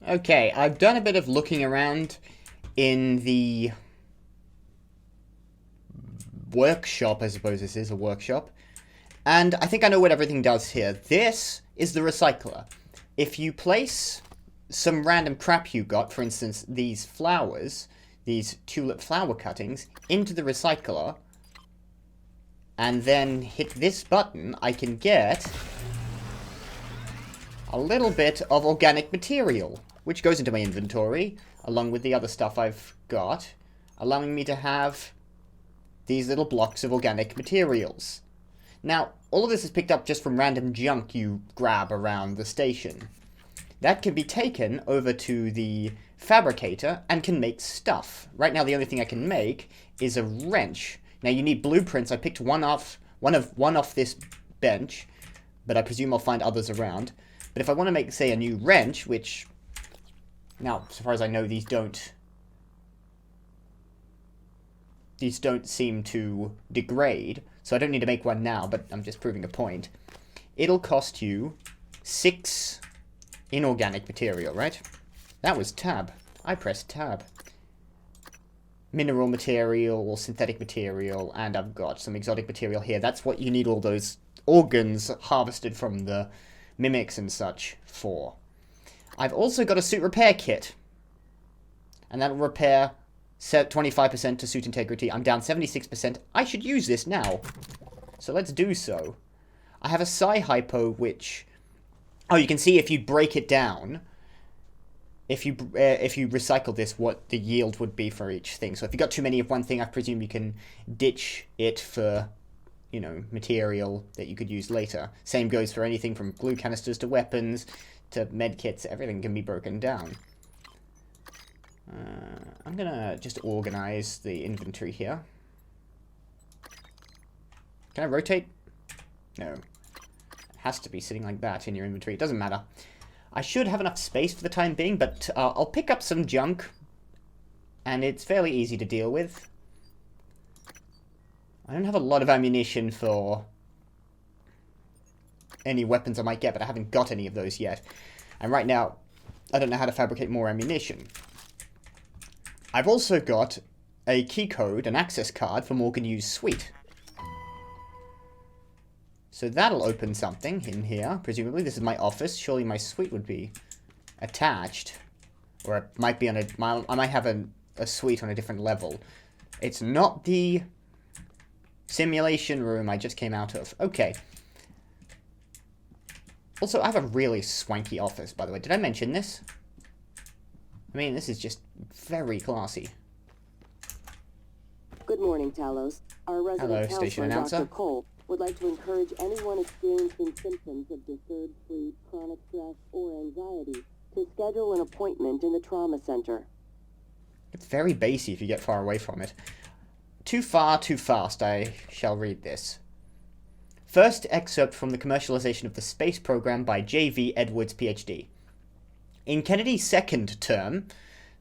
Okay, I've done a bit of looking around in the workshop, I suppose this is a workshop. And I think I know what everything does here. This is the recycler. If you place some random crap you got, for instance, these flowers, these tulip flower cuttings, into the recycler, and then hit this button, I can get a little bit of organic material, which goes into my inventory, along with the other stuff I've got, allowing me to have these little blocks of organic materials. Now, all of this is picked up just from random junk you grab around the station. That can be taken over to the fabricator and can make stuff. Right now, the only thing I can make is a wrench. Now, you need blueprints. I picked one off this bench, but I presume I'll find others around. But if I want to make, say, a new wrench, which, now, so far as I know, these don't seem to degrade, so I don't need to make one now, but I'm just proving a point. It'll cost you 6 inorganic material, right? That was tab. I pressed tab. Mineral material, or synthetic material, and I've got some exotic material here. That's what you need all those organs harvested from the mimics and such for. I've also got a suit repair kit, and that'll repair 25% to suit integrity. I'm down 76%. I should use this now. So let's do so. I have a psi hypo, which... Oh, you can see if you break it down, if you recycle this, what the yield would be for each thing. So if you got too many of one thing, I presume you can ditch it for, you know, material that you could use later. Same goes for anything from glue canisters to weapons to med kits. Everything can be broken down. I'm gonna just organize the inventory here. Can I rotate? No. It has to be sitting like that in your inventory. It doesn't matter. I should have enough space for the time being, but I'll pick up some junk, and it's fairly easy to deal with. I don't have a lot of ammunition for any weapons I might get, but I haven't got any of those yet. And right now, I don't know how to fabricate more ammunition. I've also got a key code, an access card for Morgan U's suite. So that'll open something in here, presumably. This is my office. Surely my suite would be attached. Or it might be on a... I might have a suite on a different level. It's not the simulation room I just came out of. Okay. Also, I have a really swanky office, by the way. Did I mention this? I mean, this is just very classy. Good morning, Talos. Our resident counselor, Dr. Cole, would like to encourage anyone experiencing symptoms of disturbed sleep, chronic stress, or anxiety to schedule an appointment in the trauma center. It's very bassy if you get far away from it. Too far, too fast. I shall read this. First excerpt from the commercialization of the space program by J.V. Edwards, Ph.D. In Kennedy's second term,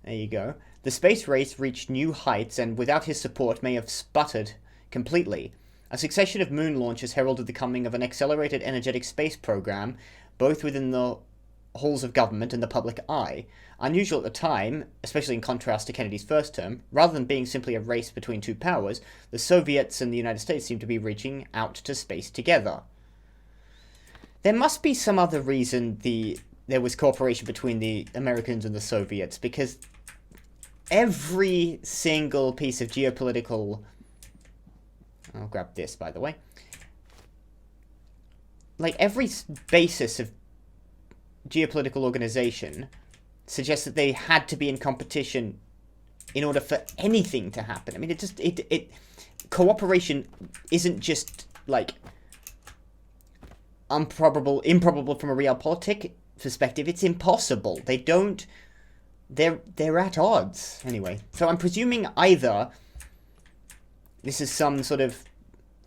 there you go, the space race reached new heights and without his support may have sputtered completely. A succession of moon launches heralded the coming of an accelerated energetic space program, both within the halls of government and the public eye. Unusual at the time, especially in contrast to Kennedy's first term, rather than being simply a race between two powers, the Soviets and the United States seemed to be reaching out to space together. There must be some other reason there was cooperation between the Americans and the Soviets, because every single piece of geopolitical... I'll grab this, by the way. Like, every basis of geopolitical organization suggests that they had to be in competition in order for anything to happen. I mean, cooperation isn't just, like, improbable from a realpolitik perspective. It's impossible. They're at odds. Anyway, so I'm presuming either this is some sort of...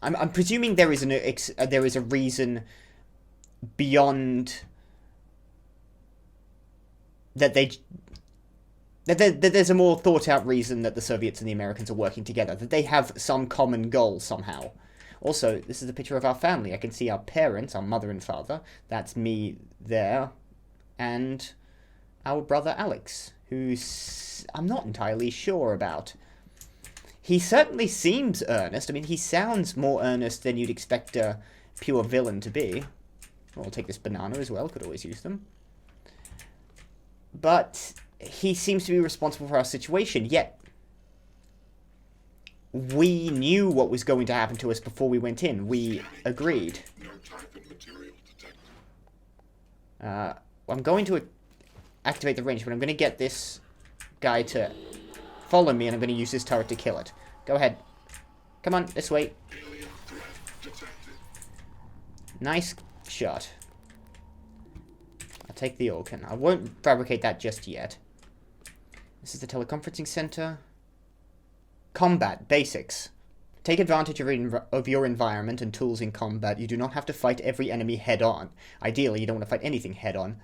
I'm presuming there is a reason beyond that there's a more thought out reason that the Soviets and the Americans are working together, that they have some common goal somehow. Also, this is a picture of our family. I can see our parents, our mother and father. That's me there, and our brother Alex, who's I'm not entirely sure about. He certainly seems earnest. I mean, he sounds more earnest than you'd expect a pure villain to be. I'll take this banana as well, could always use them. But he seems to be responsible for our situation, yet we knew what was going to happen to us before we went in. We agreed. I'm going to activate the range, but I'm going to get this guy to follow me, and I'm going to use this turret to kill it. Go ahead. Come on, this way. Nice shot. I'll take the organ. I won't fabricate that just yet. This is the teleconferencing center. Combat basics. Take advantage of your environment and tools in combat. You do not have to fight every enemy head-on. Ideally, you don't want to fight anything head-on.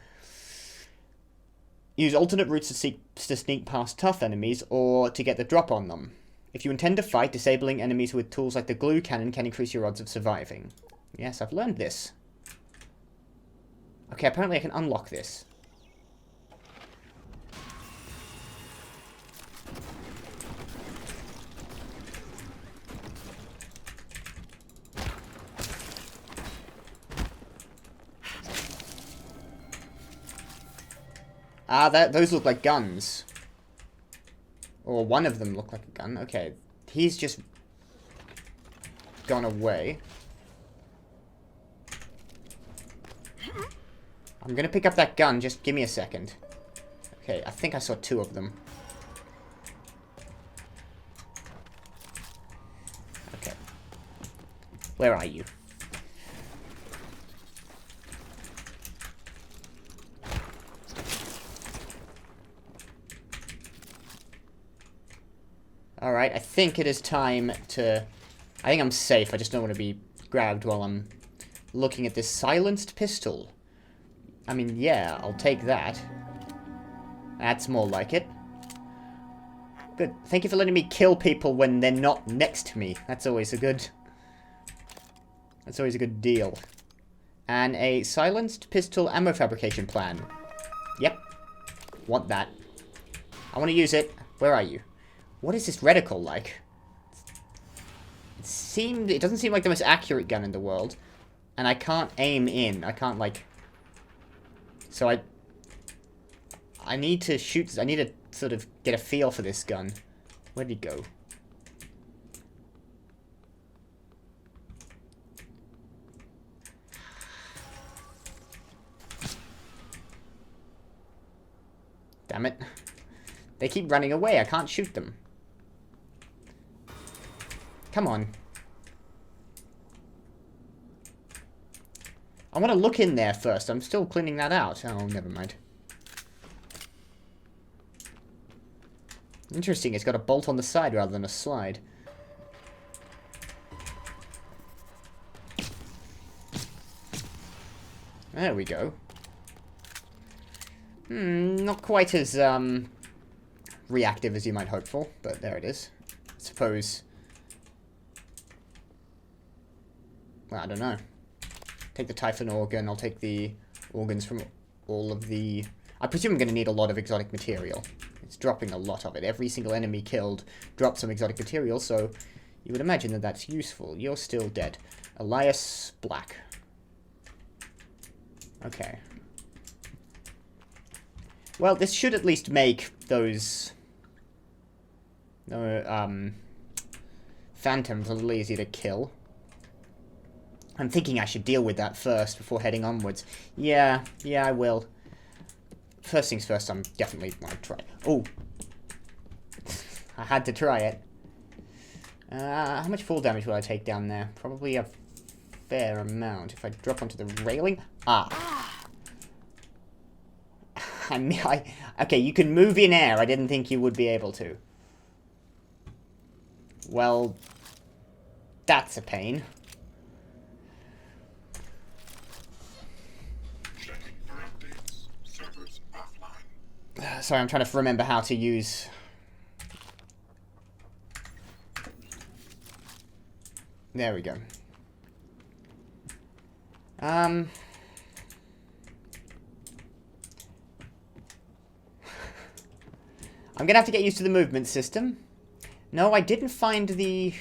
Use alternate routes to sneak past tough enemies or to get the drop on them. If you intend to fight, disabling enemies with tools like the glue cannon can increase your odds of surviving. Yes, I've learned this. Okay, apparently I can unlock this. Ah, those look like guns. Or one of them looked like a gun. Okay, he's just gone away. I'm gonna pick up that gun, just give me a second. Okay, I think I saw two of them. Okay. Where are you? Alright, I think it is time to... I think I'm safe, I just don't want to be grabbed while I'm looking at this silenced pistol. I mean, yeah, I'll take that. That's more like it. Good. Thank you for letting me kill people when they're not next to me. That's always a good... That's always a good deal. And a silenced pistol ammo fabrication plan. Yep. Want that. I want to use it. Where are you? What is this reticle like? It doesn't seem like the most accurate gun in the world. And I can't aim in. I can't, like... So I need to shoot... I need to sort of get a feel for this gun. Where'd he go? Damn it. They keep running away. I can't shoot them. Come on. I want to look in there first. I'm still cleaning that out. Oh, never mind. Interesting. It's got a bolt on the side rather than a slide. There we go. Not quite as, reactive as you might hope for, but there it is. I suppose... Well, I don't know. Take the Typhon organ, I'll take the organs from all of the... I presume I'm going to need a lot of exotic material. It's dropping a lot of it. Every single enemy killed dropped some exotic material, so you would imagine that that's useful. You're still dead. Elias Black. Okay. Well, this should at least make those... phantoms a little easier to kill. I'm thinking I should deal with that first before heading onwards. Yeah, I will. First things first, I'm definitely want to try. Oh! I had to try it. How much fall damage will I take down there? Probably a fair amount. If I drop onto the railing... Ah! I mean, okay, you can move in air. I didn't think you would be able to. Well, that's a pain. Sorry, I'm trying to remember how to use... There we go. I'm gonna have to get used to the movement system. No, I didn't find the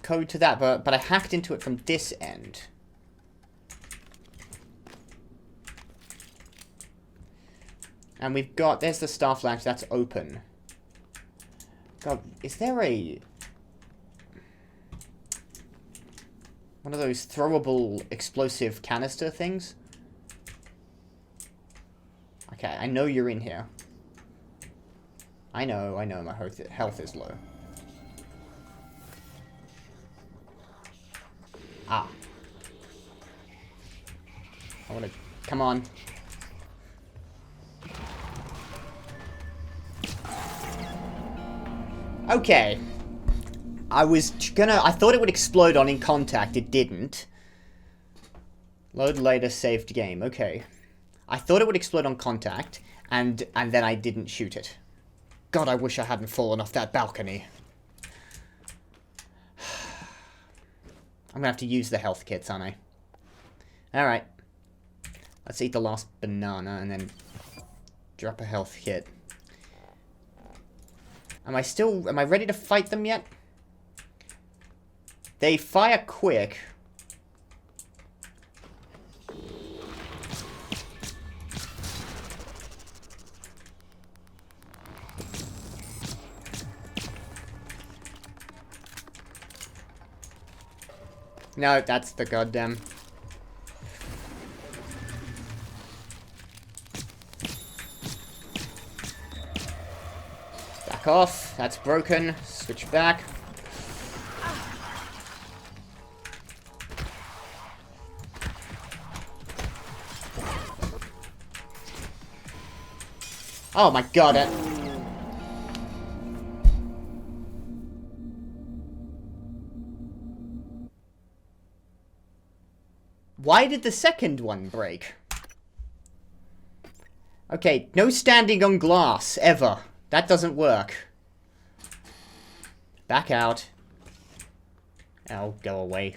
code to that, but I hacked into it from this end. And we've got, there's the staff lounge, that's open. God, is there one of those throwable explosive canister things? Okay, I know you're in here. I know, my health is low. Ah. I wanna, come on. Okay. I thought it would explode on in contact, it didn't. Load later, saved game, okay. I thought it would explode on contact, and then I didn't shoot it. God, I wish I hadn't fallen off that balcony. I'm gonna have to use the health kits, aren't I? Alright. Let's eat the last banana, and then drop a health kit. Am I ready to fight them yet? They fire quick. No, that's the goddamn... Back off. That's broken. Switch back. Oh my god, Why did the second one break? Okay, no standing on glass, ever. That doesn't work. Back out. Oh, go away.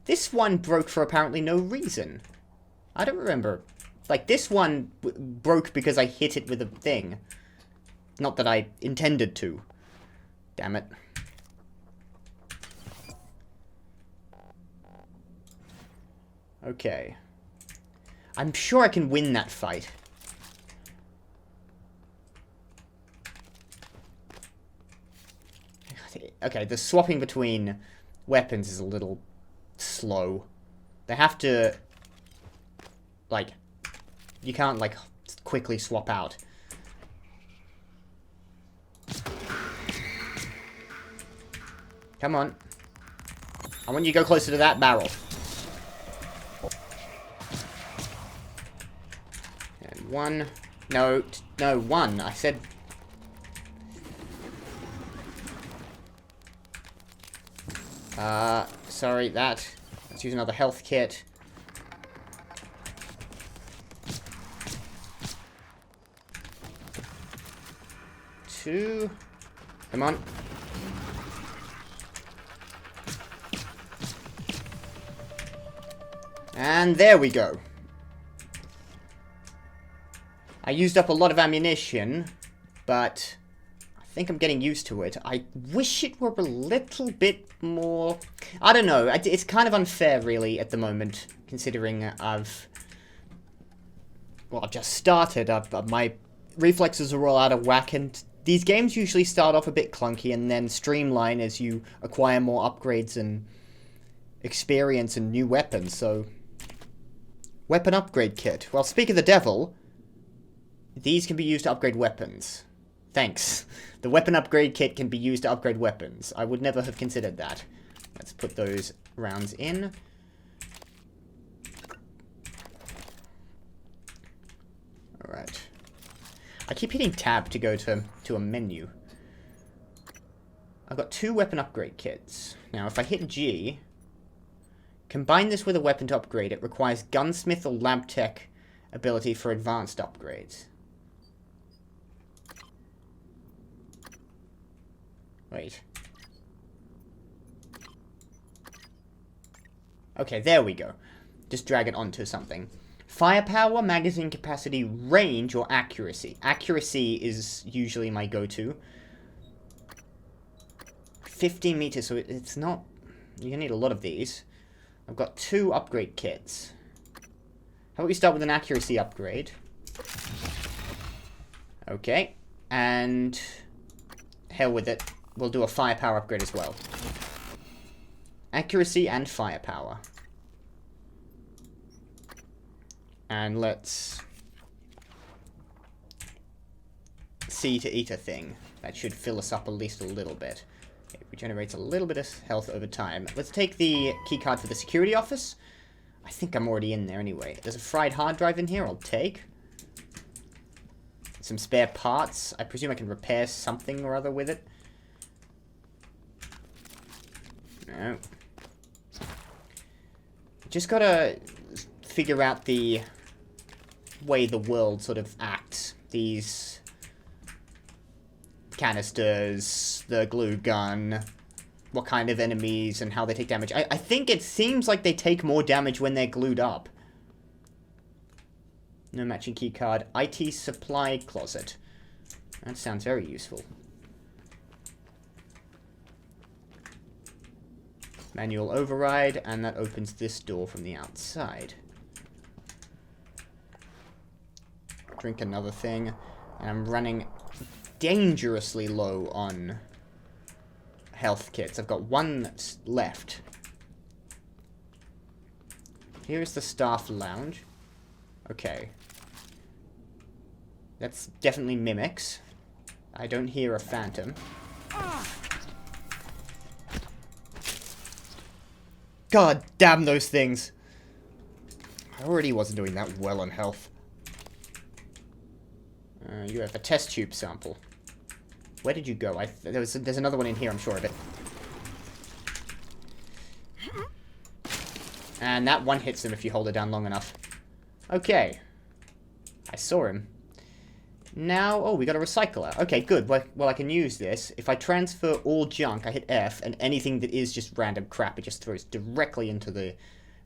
This one broke for apparently no reason. I don't remember. Like, this one broke because I hit it with a thing. Not that I intended to. Damn it. Okay. I'm sure I can win that fight. Okay, the swapping between weapons is a little slow. They have to... Like... You can't, like, quickly swap out. Come on. I want you to go closer to that barrel. And one. No, no, one. I said... sorry, that. Let's use another health kit. Two. Come on. And there we go. I used up a lot of ammunition, but I think I'm getting used to it. I wish it were a little bit more... I don't know. It's kind of unfair, really, at the moment, considering I've just started. My reflexes are all out of whack, and these games usually start off a bit clunky and then streamline as you acquire more upgrades and experience and new weapons, so... Weapon upgrade kit. Well, speak of the devil, these can be used to upgrade weapons. Thanks. The weapon upgrade kit can be used to upgrade weapons. I would never have considered that. Let's put those rounds in. Alright. I keep hitting tab to go to a menu. I've got 2 weapon upgrade kits. Now, if I hit G, combine this with a weapon to upgrade, it requires gunsmith or lab tech ability for advanced upgrades. Wait. Okay, there we go. Just drag it onto something. Firepower, magazine capacity, range, or accuracy. Accuracy is usually my go-to. 15 meters, so it's not... You're gonna need a lot of these. I've got 2 upgrade kits. How about we start with an accuracy upgrade? Okay. And... hell with it. We'll do a firepower upgrade as well. Accuracy and firepower. And let's... C to eat a thing. That should fill us up at least a little bit. It regenerates a little bit of health over time. Let's take the keycard for the security office. I think I'm already in there anyway. There's a fried hard drive in here I'll take. Some spare parts. I presume I can repair something or other with it. No. Just gotta figure out the way the world sort of acts. These canisters, the glue gun, what kind of enemies and how they take damage. I think it seems like they take more damage when they're glued up. No matching keycard. IT supply closet. That sounds very useful. Manual override, and that opens this door from the outside. Drink another thing, and I'm running dangerously low on health kits. I've got 1 left. Here is the staff lounge. Okay. That's definitely mimics. I don't hear a phantom. God damn those things! I already wasn't doing that well on health. You have a test tube sample. Where did you go? There's another one in here, I'm sure of it. And that one hits him if you hold it down long enough. Okay. I saw him. Now, oh, we got a recycler. Okay, good. Well, I can use this. If I transfer all junk, I hit F, and anything that is just random crap, it just throws directly into the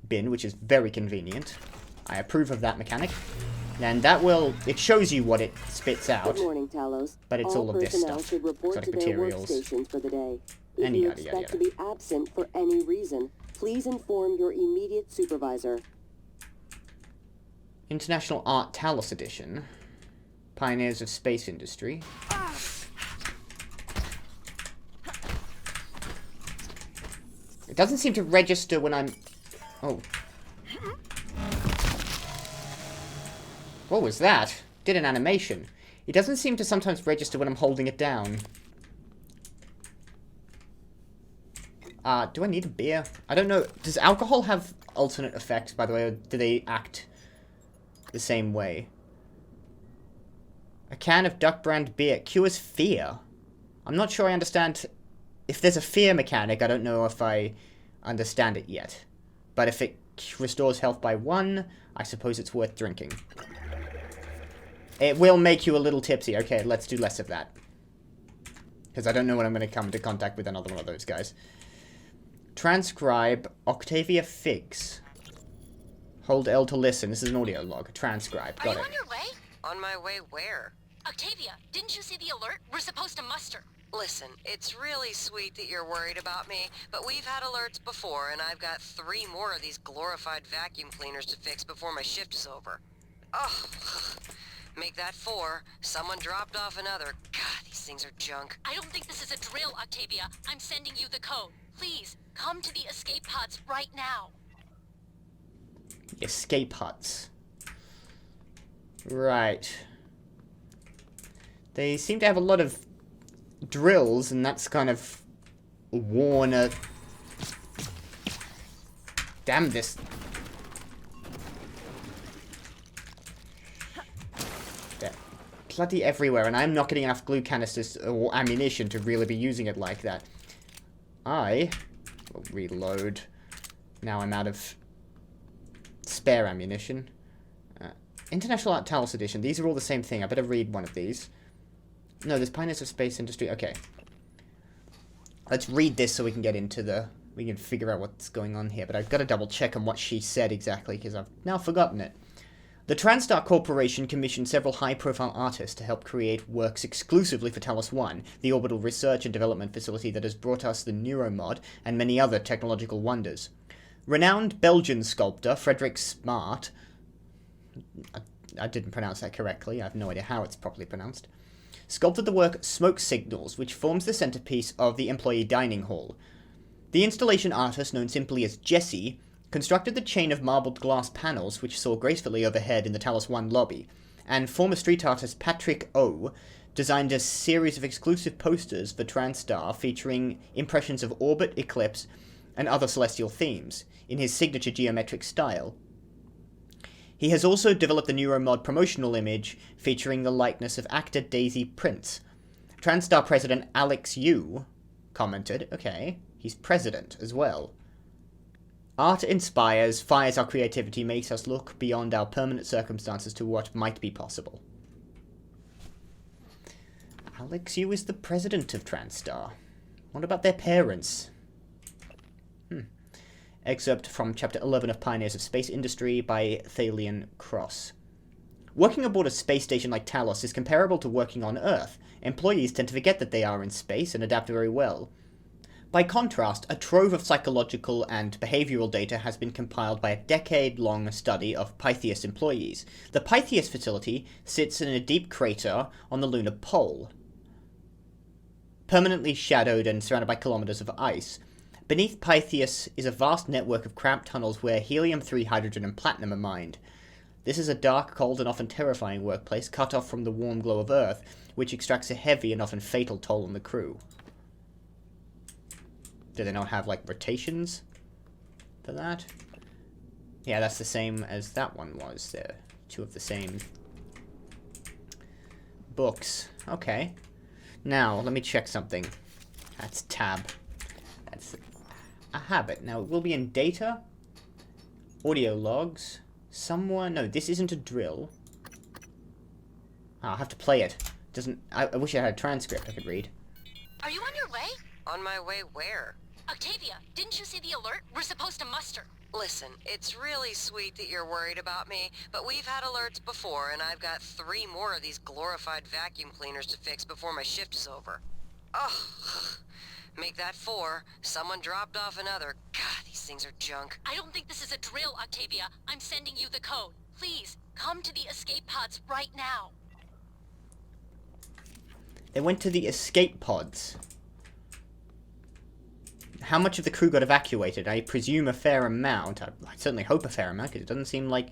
bin, which is very convenient. I approve of that mechanic. And that will, it shows you what it spits out. Good morning, Talos. But it's all of this stuff. Should report exotic to their materials. Workstations for the day. If And you yada, yada, expect yada. to be absent for any reason, please inform your immediate supervisor. International Art Talos Edition. Pioneers of Space Industry. It doesn't seem to register when I'm... Oh. What was that? Did an animation. It doesn't seem to sometimes register when I'm holding it down. Do I need a beer? I don't know. Does alcohol have alternate effects, by the way, or do they act the same way? A can of Duck brand beer cures fear. I'm not sure I understand. If there's a fear mechanic, I don't know if I understand it yet. But if it restores health by 1, I suppose it's worth drinking. It will make you a little tipsy. Okay, let's do less of that. Because I don't know when I'm going to come into contact with another one of those guys. Transcribe Octavia Figs. Hold L to listen. This is an audio log. Transcribe. Got it. Are you on your way? On my way where? Octavia, didn't you see the alert? We're supposed to muster. Listen, it's really sweet that you're worried about me, but we've had alerts before, and I've got 3 more of these glorified vacuum cleaners to fix before my shift is over. Oh, make that 4. Someone dropped off another. God, these things are junk. I don't think this is a drill, Octavia. I'm sending you the code. Please, come to the escape pods right now. Escape huts. Right. They seem to have a lot of drills, and that's kind of worn a... Damn this. They're bloody everywhere, and I'm not getting enough glue canisters or ammunition to really be using it like that. I will reload. Now I'm out of spare ammunition. International Art Talos Edition. These are all the same thing. I better read one of these. No, there's Pioneers of Space Industry. Okay. Let's read this so we can get into the... We can figure out what's going on here. But I've got to double check on what she said exactly, because I've now forgotten it. The TranStar Corporation commissioned several high-profile artists to help create works exclusively for Talos 1, the orbital research and development facility that has brought us the Neuromod and many other technological wonders. Renowned Belgian sculptor Frederick Smart, I didn't pronounce that correctly, I have no idea how it's properly pronounced, sculpted the work Smoke Signals, which forms the centerpiece of the employee dining hall. The installation artist, known simply as Jesse, constructed the chain of marbled glass panels which soar gracefully overhead in the Talos 1 lobby, and former street artist Patrick O designed a series of exclusive posters for TranStar featuring impressions of orbit, eclipse, and other celestial themes, in his signature geometric style. He has also developed the Neuromod promotional image featuring the likeness of actor Daisy Prince. TranStar President Alex Yu commented, okay, he's president as well. Art inspires, fires our creativity, makes us look beyond our permanent circumstances to what might be possible. Alex Yu is the president of TranStar. What about their parents? Excerpt from Chapter 11 of Pioneers of Space Industry by Thalian Cross. Working aboard a space station like Talos is comparable to working on Earth. Employees tend to forget that they are in space and adapt very well. By contrast, a trove of psychological and behavioral data has been compiled by a decade-long study of Pytheas employees. The Pytheas facility sits in a deep crater on the lunar pole, permanently shadowed and surrounded by kilometers of ice. Beneath Pytheas is a vast network of cramped tunnels where helium-3, hydrogen, and platinum are mined. This is a dark, cold, and often terrifying workplace, cut off from the warm glow of Earth, which extracts a heavy and often fatal toll on the crew. Do they not have, like, rotations for that? Yeah, that's the same as that one was. They're two of the same books. Okay. Now, let me check something. That's tab. That's a habit. Now, it will be in data, audio logs, someone... No, this isn't a drill. Oh, I'll have to play it. Doesn't... I wish I had a transcript I could read. Are you on your way? On my way where? Octavia, didn't you see the alert? We're supposed to muster. Listen, it's really sweet that you're worried about me, but we've had alerts before, and I've got 3 more of these glorified vacuum cleaners to fix before my shift is over. Oh, make that 4. Someone dropped off another. God, these things are junk. I don't think this is a drill, Octavia. I'm sending you the code. Please, come to the escape pods right now. They went to the escape pods. How much of the crew got evacuated? I presume a fair amount. I certainly hope a fair amount, because it doesn't seem like...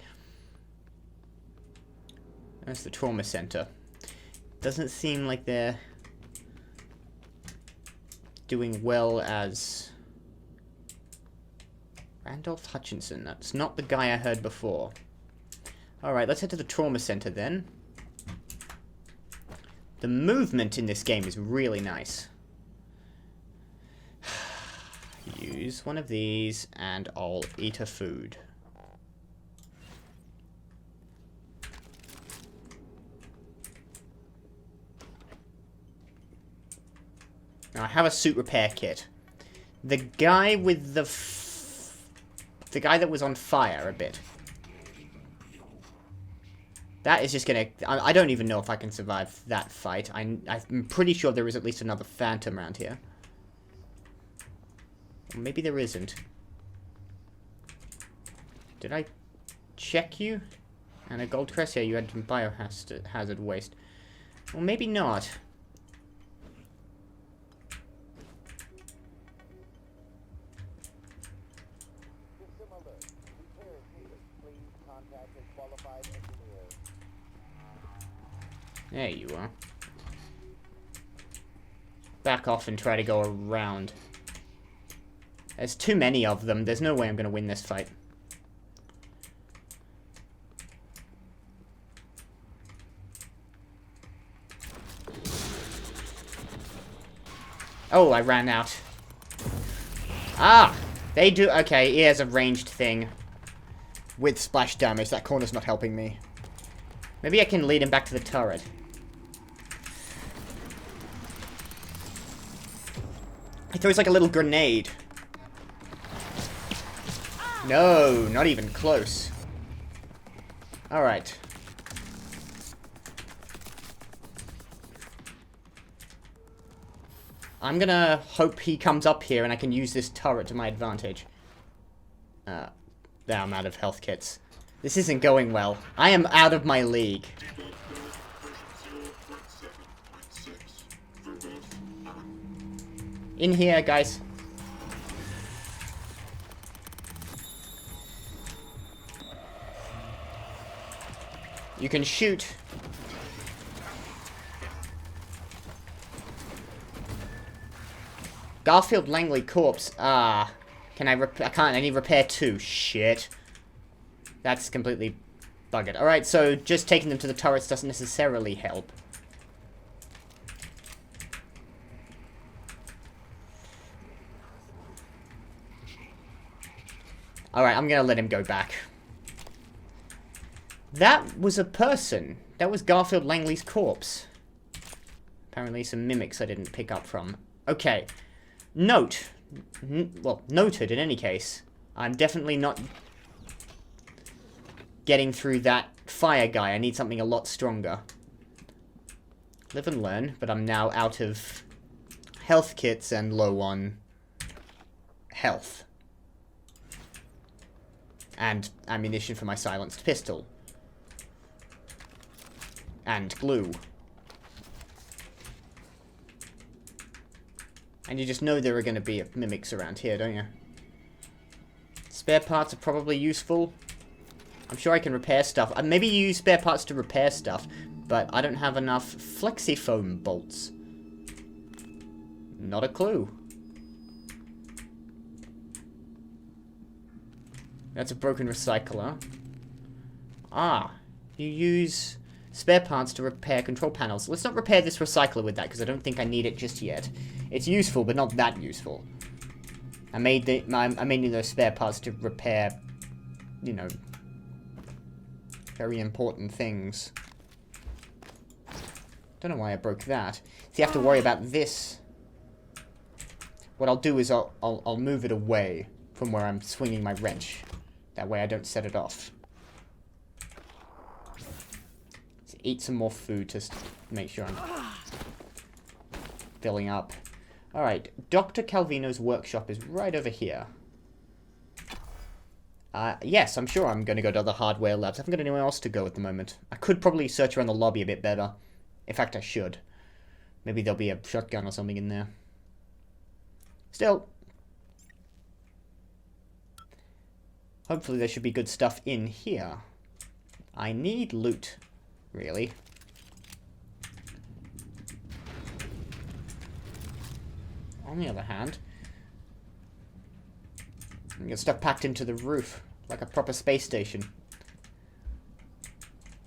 That's the trauma center. Doesn't seem like they're doing well as... Randolph Hutchinson. That's not the guy I heard before. Alright, let's head to the trauma center then. The movement in this game is really nice. Use one of these, and I'll eat a food. Now, I have a suit repair kit. The guy with the guy that was on fire a bit. That is just gonna... I don't even know if I can survive that fight. I'm pretty sure there is at least another phantom around here. Maybe there isn't. Did I check you? And a gold crest? Yeah, you had some biohazard waste. Well, maybe not. There you are. Back off and try to go around. There's too many of them. There's no way I'm going to win this fight. Oh, I ran out. Ah! They do... Okay, he has a ranged thing. With splash damage. That corner's not helping me. Maybe I can lead him back to the turret. He throws like a little grenade. No, not even close. Alright. I'm gonna hope he comes up here and I can use this turret to my advantage. There, I'm out of health kits. This isn't going well. I am out of my league. In here, guys. You can shoot. Garfield Langley corpse. Ah. Can I can't. I need repair 2. Shit. That's completely buggered. Alright, so just taking them to the turrets doesn't necessarily help. Alright, I'm gonna let him go back. That was a person. That was Garfield Langley's corpse. Apparently some mimics I didn't pick up from. Okay. Note. Well, noted in any case. I'm definitely not getting through that fire guy. I need something a lot stronger. Live and learn, but I'm now out of health kits and low on health. And ammunition for my silenced pistol. And glue. And you just know there are going to be mimics around here, don't you? Spare parts are probably useful. I'm sure I can repair stuff. Maybe use spare parts to repair stuff, but I don't have enough flexifoam bolts. Not a clue. That's a broken recycler. Ah, you use spare parts to repair control panels. Let's not repair this recycler with that, because I don't think I need it just yet. It's useful, but not that useful. I made those spare parts to repair, you know, very important things. Don't know why I broke that. So you have to worry about this. What I'll do is I'll move it away from where I'm swinging my wrench. That way I don't set it off. So eat some more food to make sure I'm filling up. Alright, Dr. Calvino's workshop is right over here. Yes, I'm sure I'm going to go to other hardware labs. I haven't got anywhere else to go at the moment. I could probably search around the lobby a bit better. In fact, I should. Maybe there'll be a shotgun or something in there. Still. Hopefully there should be good stuff in here. I need loot, really. On the other hand, I get stuff packed into the roof, like a proper space station.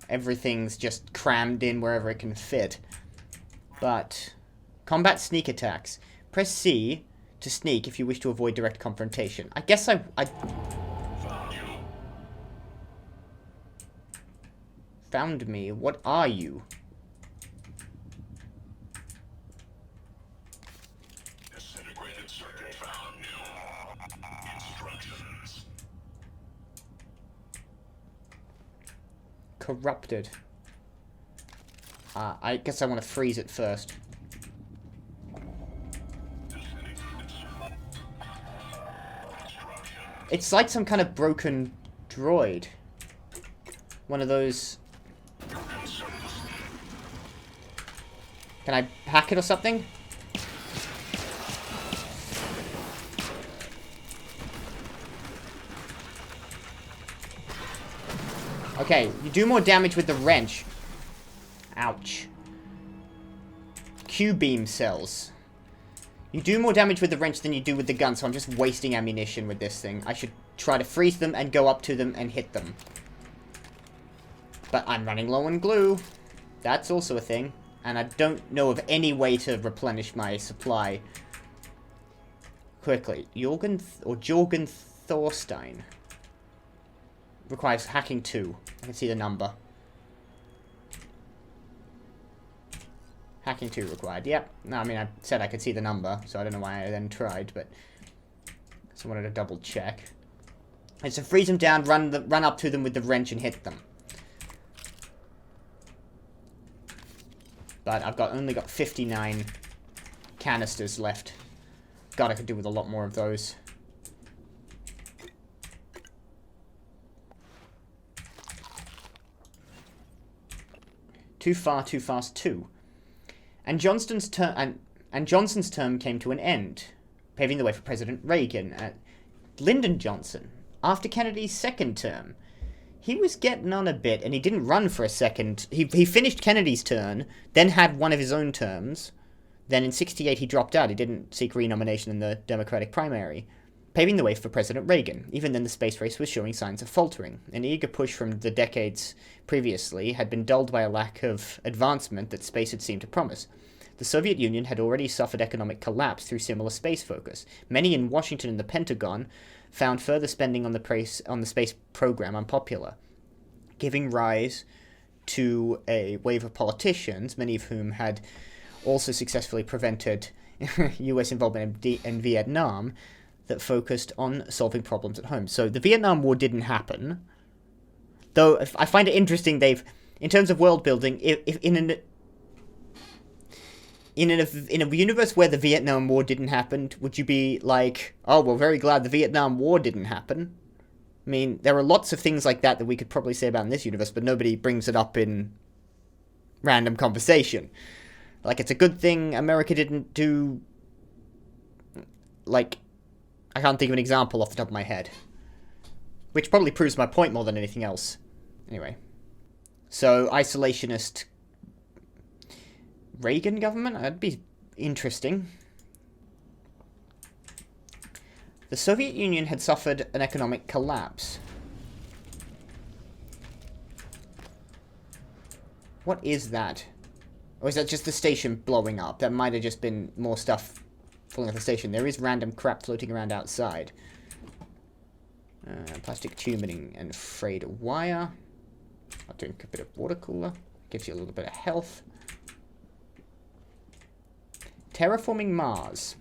Everything's just crammed in wherever it can fit. But, combat sneak attacks. Press C to sneak if you wish to avoid direct confrontation. I guess I found me. What are you? Disintegrated circuit found. Instructions. Corrupted. I guess I want to freeze it first. It's like some kind of broken droid. One of those... Can I hack it or something? Okay, you do more damage with the wrench. Ouch. Q-beam cells. You do more damage with the wrench than you do with the gun, so I'm just wasting ammunition with this thing. I should try to freeze them and go up to them and hit them. But I'm running low on glue. That's also a thing. And I don't know of any way to replenish my supply quickly. Jorgen Thorstein. Requires hacking 2. I can see the number. Hacking 2 required. Yep. No, I mean, I said I could see the number, so I don't know why I then tried, but... So I wanted to double check. And so freeze them down, run up to them with the wrench and hit them. But I've only got 59 canisters left. God, I could do with a lot more of those. Too far, too fast, too. And Johnson's term came to an end, paving the way for President Reagan. Lyndon Johnson, after Kennedy's second term, he was getting on a bit, and he didn't run for a second. He finished Kennedy's term, then had one of his own terms. Then in '68 he dropped out. He didn't seek renomination in the Democratic primary, paving the way for President Reagan. Even then the space race was showing signs of faltering. An eager push from the decades previously had been dulled by a lack of advancement that space had seemed to promise. The Soviet Union had already suffered economic collapse through similar space focus. Many in Washington and the Pentagon found further spending on the space program unpopular, giving rise to a wave of politicians, many of whom had also successfully prevented US involvement in Vietnam, that focused on solving problems at home. So the Vietnam War didn't happen, though I find it interesting in terms of world building, if in a universe where the Vietnam War didn't happen, would you be like, oh, we're very glad the Vietnam War didn't happen? I mean, there are lots of things like that we could probably say about in this universe, but nobody brings it up in random conversation. Like, it's a good thing America didn't do, like, I can't think of an example off the top of my head. Which probably proves my point more than anything else. Anyway. So, isolationist Reagan government? That'd be interesting. The Soviet Union had suffered an economic collapse. What is that? Or is that just the station blowing up? That might have just been more stuff falling off the station. There is random crap floating around outside. Plastic tubing and frayed wire. I'll drink a bit of water cooler. Gives you a little bit of health. Terraforming Mars.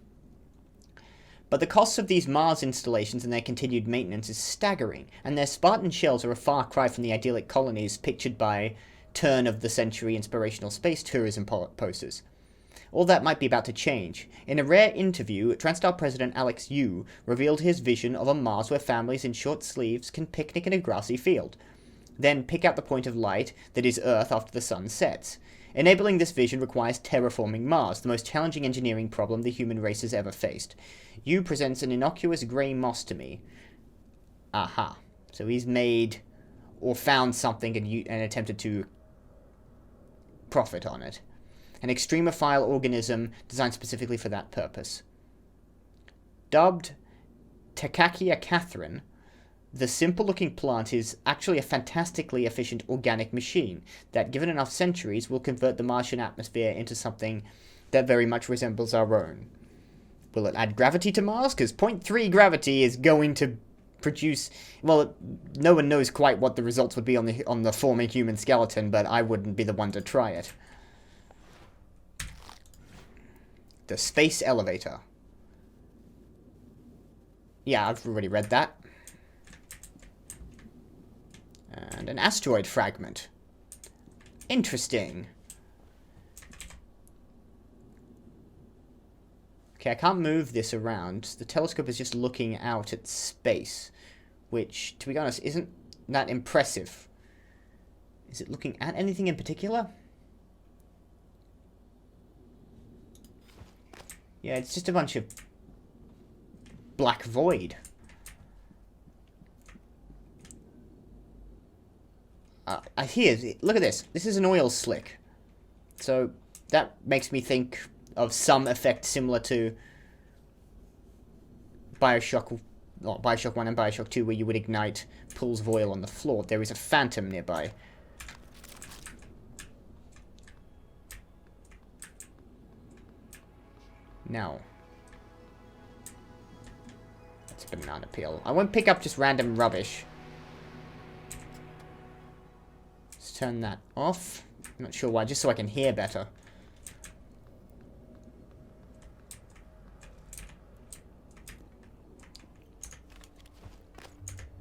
But the costs of these Mars installations and their continued maintenance is staggering, and their Spartan shells are a far cry from the idyllic colonies pictured by turn-of-the-century inspirational space tourism posters. All that might be about to change. In a rare interview, TranStar President Alex Yu revealed his vision of a Mars where families in short sleeves can picnic in a grassy field, then pick out the point of light that is Earth after the sun sets. Enabling this vision requires terraforming Mars, the most challenging engineering problem the human race has ever faced. Yu presents an innocuous grey moss to me. Aha. So he's made or found something and attempted to profit on it. An extremophile organism designed specifically for that purpose. Dubbed Takachia Catherine, the simple-looking plant is actually a fantastically efficient organic machine that, given enough centuries, will convert the Martian atmosphere into something that very much resembles our own. Will it add gravity to Mars? Because 0.3 gravity is going to produce... Well, no one knows quite what the results would be on the forming human skeleton, but I wouldn't be the one to try it. The space elevator. Yeah, I've already read that. And an asteroid fragment. Interesting. Okay, I can't move this around. The telescope is just looking out at space, which, to be honest, isn't that impressive. Is it looking at anything in particular? Yeah, it's just a bunch of black void. Look at this. This is an oil slick. So that makes me think of some effect similar to Bioshock 1 and Bioshock 2, where you would ignite pools of oil on the floor. There is a phantom nearby. Now. That's a banana peel. I won't pick up just random rubbish. Let's turn that off. I'm not sure why, just so I can hear better.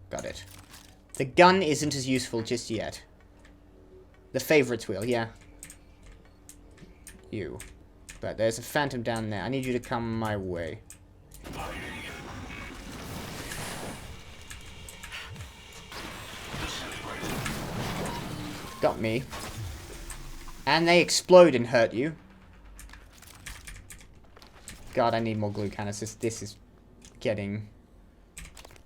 Got it. The gun isn't as useful just yet. The favorites wheel, yeah. you. But there's a phantom down there. I need you to come my way. Got me. And they explode and hurt you. God, I need more glue canisters. This is getting...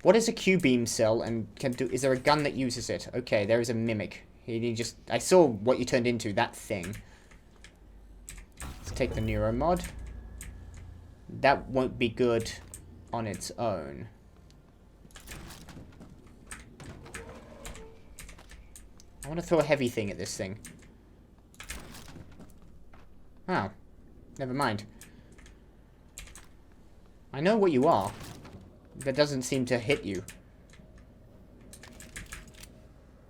What is a Q-beam cell and can do... Is there a gun that uses it? Okay, there is a mimic. He just... I saw what you turned into, that thing. Let's take the Neuro mod. That won't be good on its own. I want to throw a heavy thing at this thing. Oh. Never mind. I know what you are. That doesn't seem to hit you.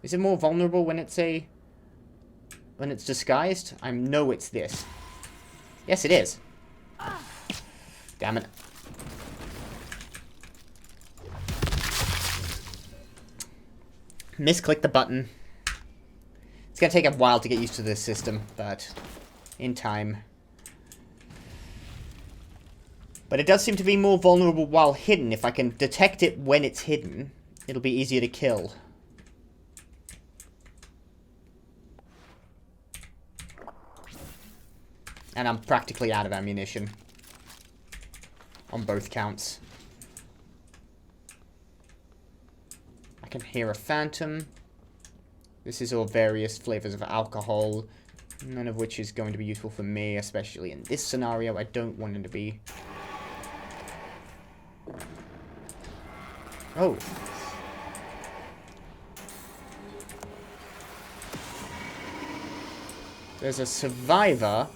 Is it more vulnerable when it's a... when it's disguised? I know it's this. Yes, it is. Damn it. Misclick the button. It's gonna take a while to get used to this system, but in time. But it does seem to be more vulnerable while hidden. If I can detect it when it's hidden, it'll be easier to kill. And I'm practically out of ammunition. On both counts. I can hear a phantom. This is all various flavors of alcohol. None of which is going to be useful for me, especially in this scenario. I don't want it to be. Oh. There's a survivor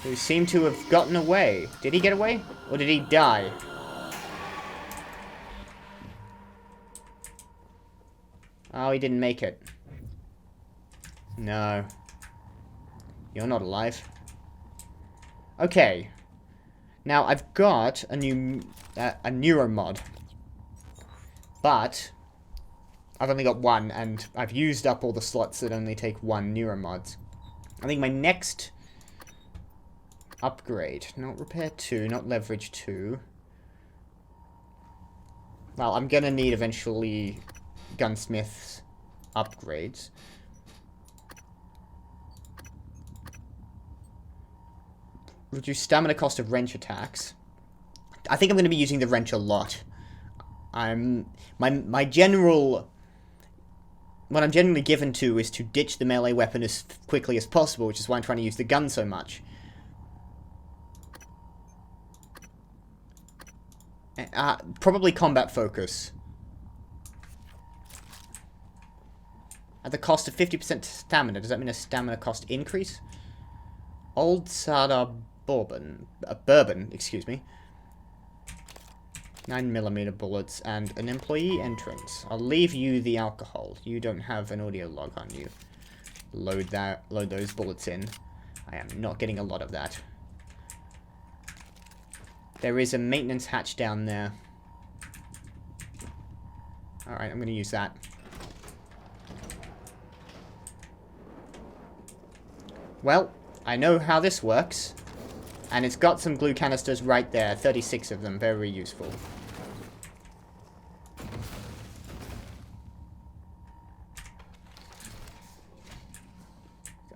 who seemed to have gotten away. Did he get away? Or did he die? Oh, he didn't make it. No. You're not alive. Okay. Now, I've got a new... a Neuro mod. But... I've only got one, and I've used up all the slots that only take one Neuro mods. I think my next... upgrade. Not repair 2, not leverage 2. Well, I'm gonna need eventually gunsmith's upgrades. Reduce stamina cost of wrench attacks. I think I'm gonna be using the wrench a lot. My general... What I'm generally given to is to ditch the melee weapon as quickly as possible, which is why I'm trying to use the gun so much. Probably combat focus. At the cost of 50% stamina. Does that mean a stamina cost increase? Old Sada Bourbon. Bourbon, excuse me. 9mm bullets and an employee entrance. I'll leave you the alcohol. You don't have an audio log on you. Load those bullets in. I am not getting a lot of that. There is a maintenance hatch down there. Alright, I'm going to use that. Well, I know how this works. And it's got some glue canisters right there. 36 of them. Very useful.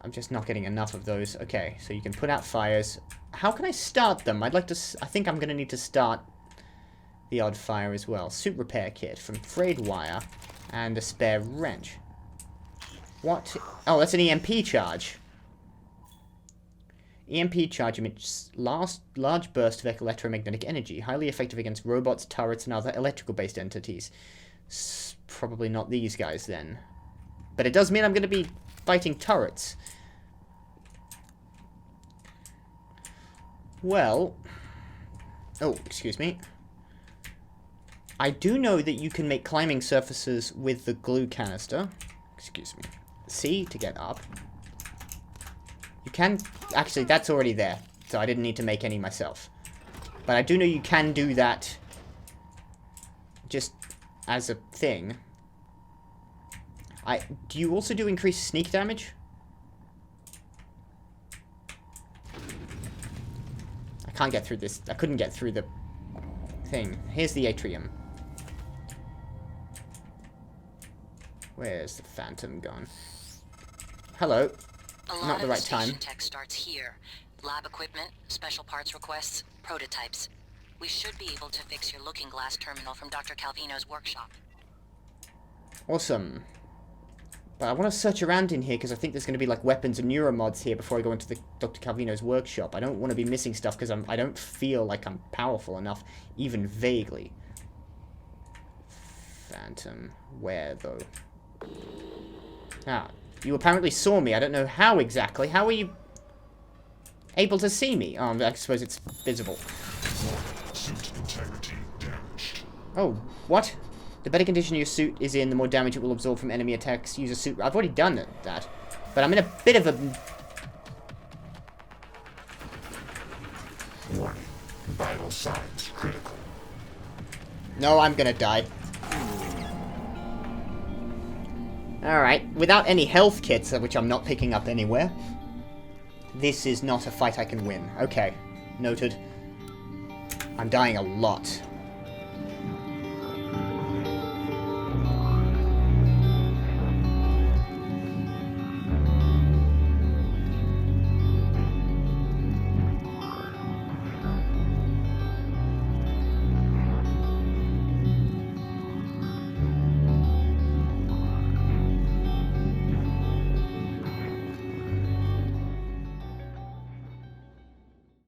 I'm just not getting enough of those. Okay, so you can put out fires. How can I start them? I'd like to... I think I'm going to need to start the odd fire as well. Suit repair kit from frayed wire and a spare wrench. What? Oh, that's an EMP charge. EMP charge emits large burst of electromagnetic energy, highly effective against robots, turrets, and other electrical-based entities. Probably not these guys, then. But it does mean I'm going to be fighting turrets. Well... Oh, excuse me. I do know that you can make climbing surfaces with the glue canister. Excuse me. C to get up. You can... Actually, that's already there. So I didn't need to make any myself. But I do know you can do that just as a thing. Do you also do increased sneak damage? can't get through this. I couldn't get through the thing. Here's the atrium. Where's the Phantom gone? Hello. Not the right time. Tech starts here. Lab equipment, special parts requests, prototypes. We should be able to fix your looking glass terminal from Dr. Calvino's workshop. Awesome. But I want to search around in here because I think there's going to be like weapons and neuromods here before I go into the Dr. Calvino's workshop. I don't want to be missing stuff because I don't feel like I'm powerful enough, even vaguely. Phantom. Where, though? Ah, you apparently saw me. I don't know how exactly. How are you able to see me? Oh, I suppose it's visible. Suit integrity damaged. Oh, what? The better condition your suit is in, the more damage it will absorb from enemy attacks. Use a suit. I've already done that. But I'm in a bit of a... Warning. Vital signs critical. No, I'm gonna die. Alright, without any health kits, which I'm not picking up anywhere, this is not a fight I can win. Okay, noted. I'm dying a lot.